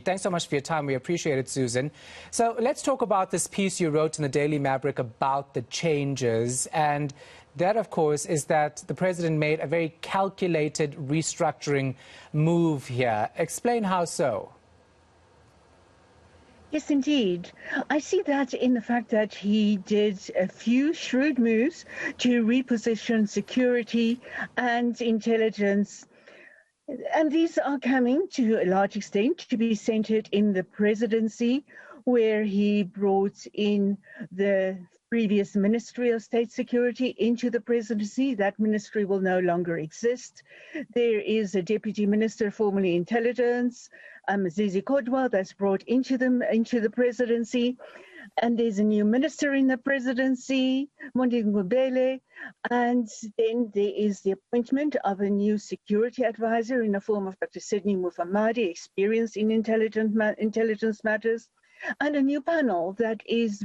Thanks so much for your time. We appreciate it, Susan. So let's talk about this piece you wrote in the Daily Maverick about the changes. And that, of course, is that the president made a very calculated restructuring move here. Explain how so. Yes, indeed. I see that in the fact that he did a few shrewd moves to reposition security and intelligence. And these are coming to a large extent to be centered in the presidency, where he brought in the previous Ministry of State Security into the presidency. That ministry will no longer exist. There is a deputy minister, formerly intelligence, Zizi Kodwa, that's brought into the presidency. And there's a new minister in the presidency, Mapungubwe, and then there is the appointment of a new security advisor in the form of Dr. Sidney Mufamadi, experienced in intelligence matters, and a new panel that is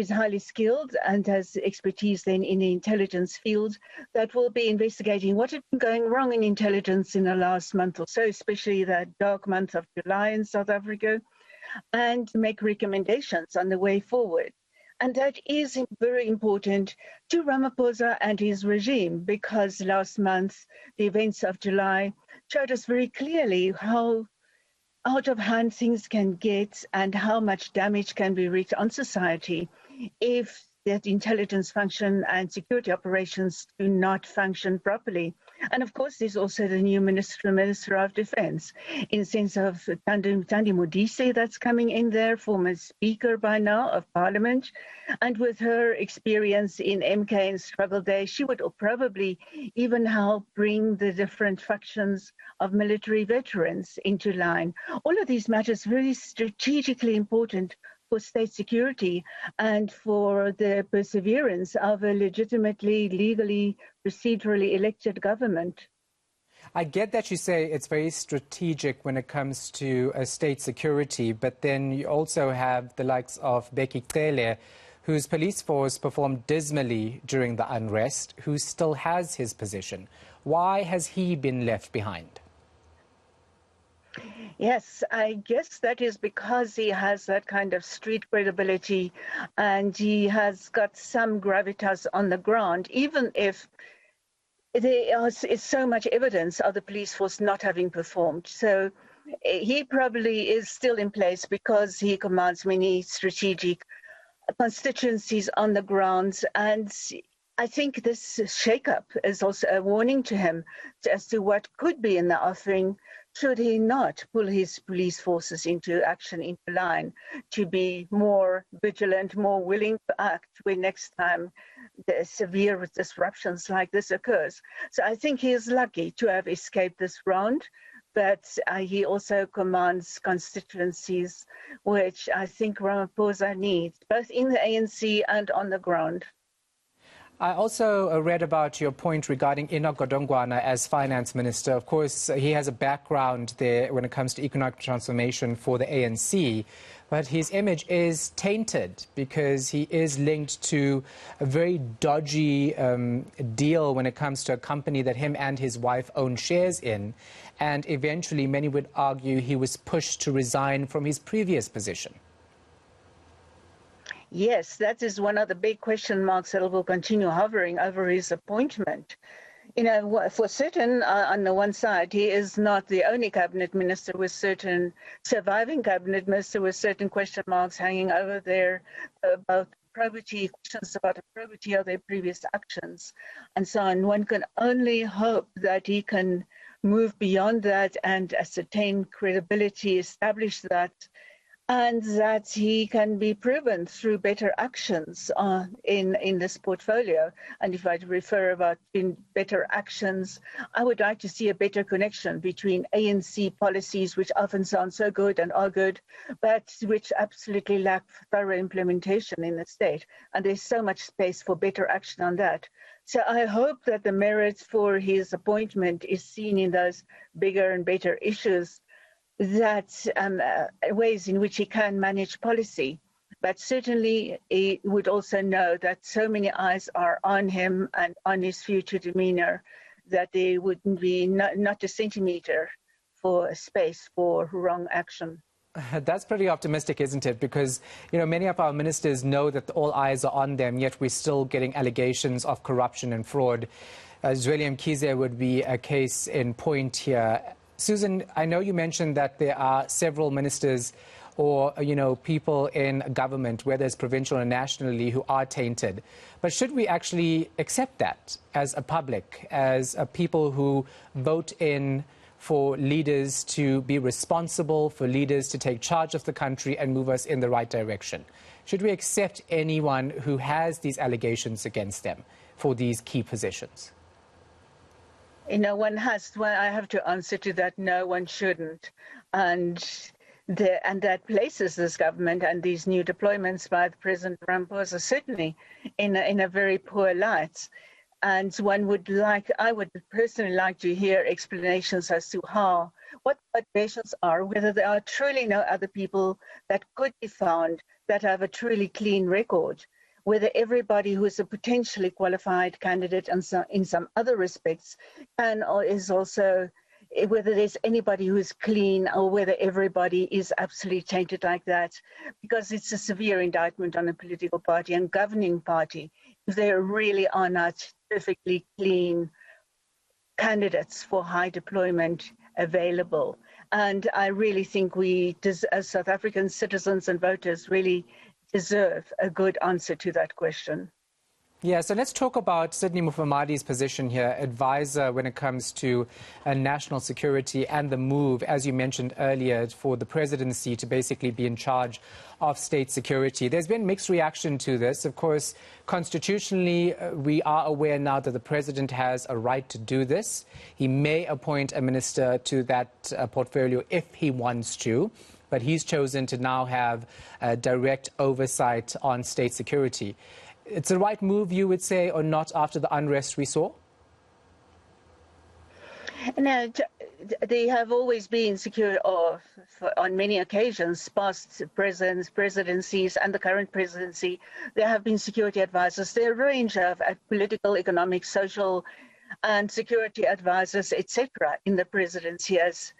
highly skilled and has expertise then in the intelligence field, that will be investigating what had been going wrong in intelligence in the last month or so, especially that dark month of July in South Africa, and make recommendations on the way forward. And that is very important to Ramaphosa and his regime, because last month, the events of July showed us very clearly how out of hand things can get and how much damage can be wreaked on society if that intelligence function and security operations do not function properly. And of course, there's also the new Minister of Defense, in the sense of Thandi Modise that's coming in there, former Speaker by now of Parliament. And with her experience in MK and Struggle Day, she would probably even help bring the different factions of military veterans into line. All of these matters very strategically important for state security and for the perseverance of a legitimately, legally, procedurally elected government. I get that you say it's very strategic when it comes to state security, but then you also have the likes of Bheki Cele, whose police force performed dismally during the unrest, who still has his position. Why has he been left behind? Yes, I guess that is because he has that kind of street credibility and he has got some gravitas on the ground, even if there is so much evidence of the police force not having performed. So he probably is still in place because he commands many strategic constituencies on the ground. And I think this shakeup is also a warning to him as to what could be in the offing should he not pull his police forces into action, into line, to be more vigilant, more willing to act when next time the severe disruptions like this occurs. So I think he is lucky to have escaped this round, but he also commands constituencies which I think Ramaphosa needs, both in the ANC and on the ground. I also read about your point regarding Enoch Godongwana as finance minister. Of course, he has a background there when it comes to economic transformation for the ANC, but his image is tainted because he is linked to a very dodgy deal when it comes to a company that him and his wife own shares in. And eventually, many would argue he was pushed to resign from his previous position. Yes, that is one of the big question marks that will continue hovering over his appointment. You know, for certain, on the one side, he is not the only cabinet minister with certain surviving cabinet minister with certain question marks hanging over there about probity, questions about the probity of their previous actions, and so on. One can only hope that he can move beyond that and ascertain credibility, establish that, and that he can be proven through better actions in this portfolio. And if I refer about in better actions, I would like to see a better connection between ANC policies, which often sound so good and are good, but which absolutely lack thorough implementation in the state. And there's so much space for better action on that. So I hope that the merits for his appointment is seen in those bigger and better issues, that ways in which he can manage policy. But certainly he would also know that so many eyes are on him and on his future demeanor that there wouldn't be not a centimeter for a space for wrong action. That's pretty optimistic, isn't it? Because, many of our ministers know that all eyes are on them, yet we're still getting allegations of corruption and fraud. Zweli Mkhize would be a case in point here. Susan, I know you mentioned that there are several ministers or, people in government, whether it's provincial or nationally, who are tainted. But should we actually accept that as a public, as a people who vote in for leaders to be responsible, for leaders to take charge of the country and move us in the right direction? Should we accept anyone who has these allegations against them for these key positions? I have to answer to that, no, one shouldn't. And that places this government and these new deployments by the President Ramaphosa certainly in a very poor light. And I would personally like to hear explanations as to what motivations are, whether there are truly no other people that could be found that have a truly clean record, whether everybody who is a potentially qualified candidate and in some other respects is also, whether there's anybody who is clean or whether everybody is absolutely tainted like that, because it's a severe indictment on a political party and governing party if there really are not perfectly clean candidates for high deployment available. And I really think we, as South African citizens and voters, really deserve a good answer to that question. Yeah, so let's talk about Sidney Mufamadi's position here, advisor when it comes to national security and the move, as you mentioned earlier, for the presidency to basically be in charge of state security. There's been mixed reaction to this. Of course, constitutionally, we are aware now that the president has a right to do this. He may appoint a minister to that portfolio if he wants to, but he's chosen to now have direct oversight on state security. It's the right move, you would say, or not, after the unrest we saw? No, they have always been secure, on many occasions, past presidencies and the current presidency, there have been security advisors. There are a range of political, economic, social and security advisors, etc., in the presidency as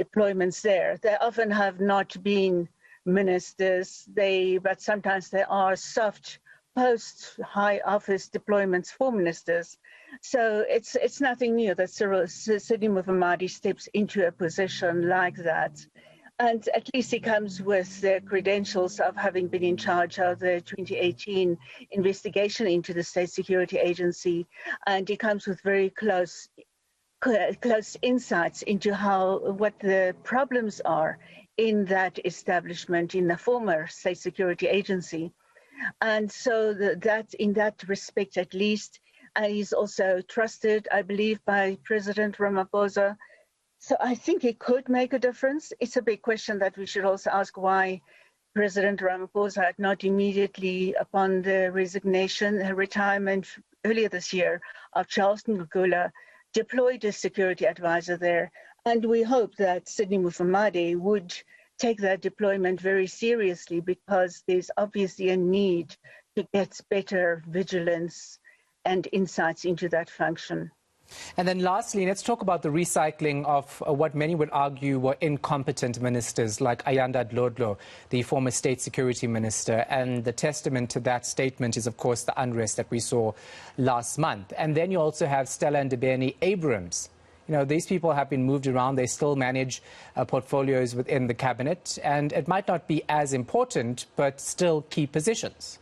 deployments there. They often have not been ministers, but sometimes there are soft post-high office deployments for ministers. So it's nothing new that Sidney Mufamadi steps into a position like that. And at least he comes with the credentials of having been in charge of the 2018 investigation into the State Security Agency. And he comes with very close insights into what the problems are in that establishment, in the former State Security Agency. And so that in that respect, at least, he's also trusted, I believe, by President Ramaphosa. So I think it could make a difference. It's a big question that we should also ask why President Ramaphosa had not immediately, upon the retirement earlier this year of Charles Ngula, deployed a security advisor there. And we hope that Sidney Mufamadi would take that deployment very seriously, because there's obviously a need to get better vigilance and insights into that function. And then lastly, let's talk about the recycling of what many would argue were incompetent ministers like Ayanda Dlodlo, the former state security minister. And the testament to that statement is, of course, the unrest that we saw last month. And then you also have Stella Ndebeni Abrams. These people have been moved around. They still manage portfolios within the cabinet. And it might not be as important, but still key positions.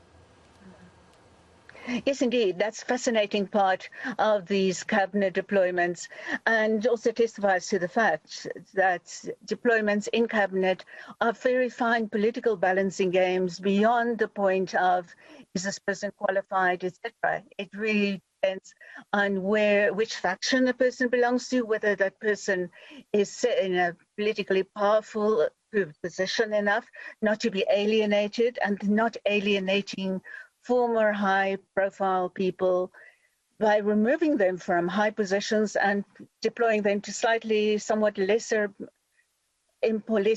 Yes, indeed. That's a fascinating part of these cabinet deployments, and also testifies to the fact that deployments in cabinet are very fine political balancing games beyond the point of, is this person qualified, etc. It really depends on which faction a person belongs to, whether that person is in a politically powerful position enough not to be alienated, and not alienating former high-profile people by removing them from high positions and deploying them to somewhat less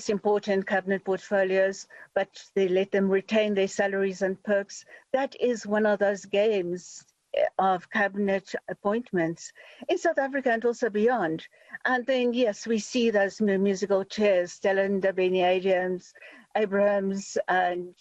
important cabinet portfolios, but they let them retain their salaries and perks. That is one of those games of cabinet appointments in South Africa and also beyond. And then, yes, we see those musical chairs, Stella Ndabeni Abrahams, and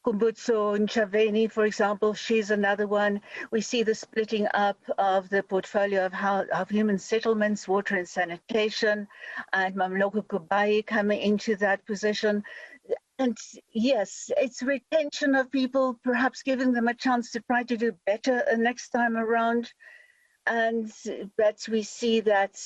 Kumbutso Nchaveni, for example, she's another one. We see the splitting up of the portfolio of human settlements, water and sanitation, and Mamloko Kubai coming into that position. And yes, it's retention of people, perhaps giving them a chance to try to do better next time around. And that we see that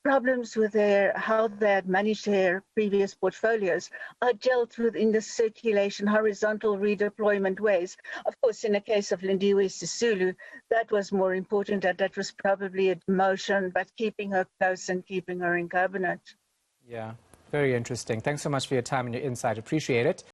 problems with how they had managed their previous portfolios are dealt with in the circulation, horizontal redeployment ways. Of course, in the case of Lindiwe Sisulu, that was more important, and that was probably a demotion, but keeping her close and keeping her in cabinet. Yeah, very interesting. Thanks so much for your time and your insight. Appreciate it.